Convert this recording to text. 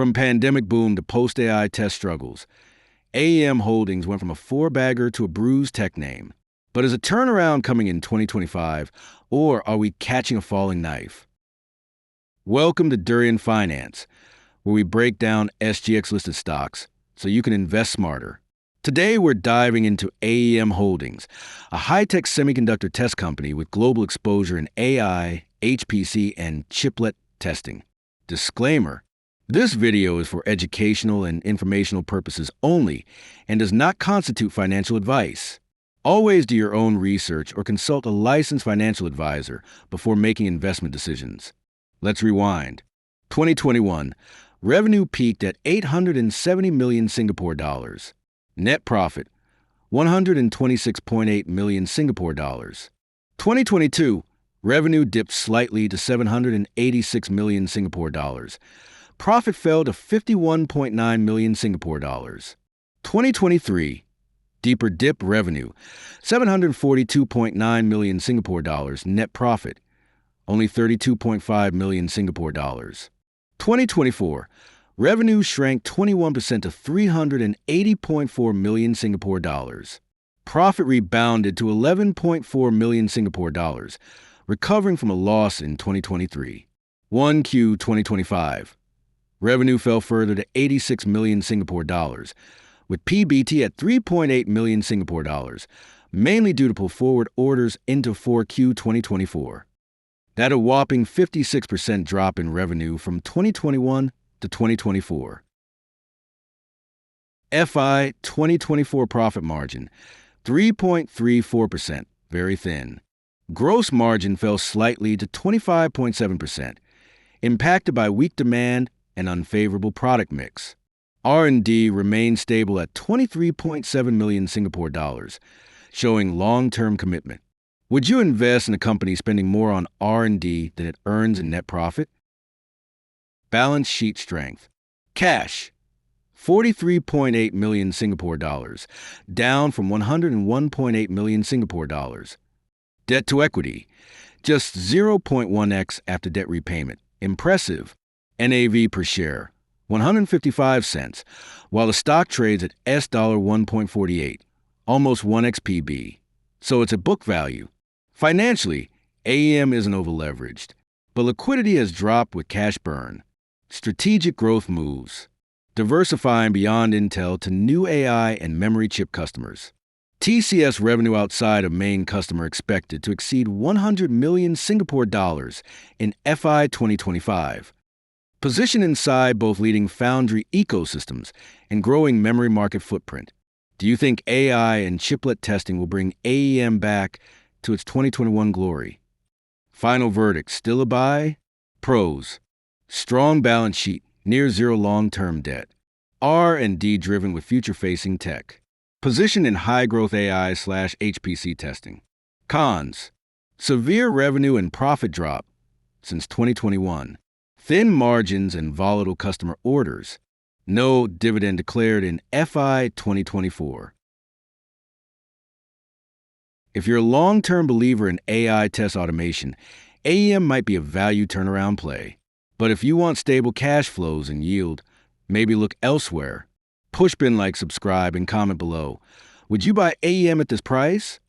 From pandemic boom to post-AI test struggles, AEM Holdings went from a four-bagger to a bruised tech name. But is a turnaround coming in 2025, or are we catching a falling knife? Welcome to Durian Finance, where we break down SGX-listed stocks so you can invest smarter. Today, we're diving into AEM Holdings, a high-tech semiconductor test company with global exposure in AI, HPC, and chiplet testing. Disclaimer: this video is for educational and informational purposes only and does not constitute financial advice. Always do your own research or consult a licensed financial advisor before making investment decisions. Let's rewind. 2021, revenue peaked at 870 million Singapore dollars. Net profit, 126.8 million Singapore dollars. 2022, revenue dipped slightly to 786 million Singapore dollars. Profit fell to 51.9 million Singapore dollars. 2023, deeper dip revenue, 742.9 million Singapore dollars. Net profit, only 32.5 million Singapore dollars. 2024, revenue shrank 21% to 380.4 million Singapore dollars. Profit rebounded to 11.4 million Singapore dollars, recovering from a loss in 2023. 1Q 2025, revenue fell further to 86 million Singapore dollars, with PBT at 3.8 million Singapore dollars, mainly due to pull forward orders into 4Q 2024. That a whopping 56% drop in revenue from 2021 to 2024. FI 2024 profit margin, 3.34%, very thin. Gross margin fell slightly to 25.7%, impacted by weak demand and unfavorable product mix. R&D remained stable at 23.7 million Singapore dollars, showing long-term commitment. Would you invest in a company spending more on R&D than it earns in net profit? Balance sheet strength. Cash, 43.8 million Singapore dollars, down from 101.8 million Singapore dollars. Debt to equity, just 0.1x after debt repayment. Impressive. NAV per share, 155 cents, while the stock trades at $1.48, almost 1x PB. So it's a book value. Financially, AEM isn't over-leveraged, but liquidity has dropped with cash burn. Strategic growth moves, diversifying beyond Intel to new AI and memory chip customers. TCS revenue outside of main customer expected to exceed 100 million Singapore dollars in FI 2025. Position inside both leading foundry ecosystems and growing memory market footprint. Do you think AI and chiplet testing will bring AEM back to its 2021 glory? Final verdict, still a buy? Pros: strong balance sheet, near zero long-term debt. R&D driven with future-facing tech. Position in high-growth AI/HPC testing. Cons: severe revenue and profit drop since 2021. Thin margins and volatile customer orders. No dividend declared in FI 2024. If you're a long-term believer in AI test automation, AEM might be a value turnaround play. But if you want stable cash flows and yield, maybe look elsewhere. Pushpin like, subscribe, and comment below. Would you buy AEM at this price?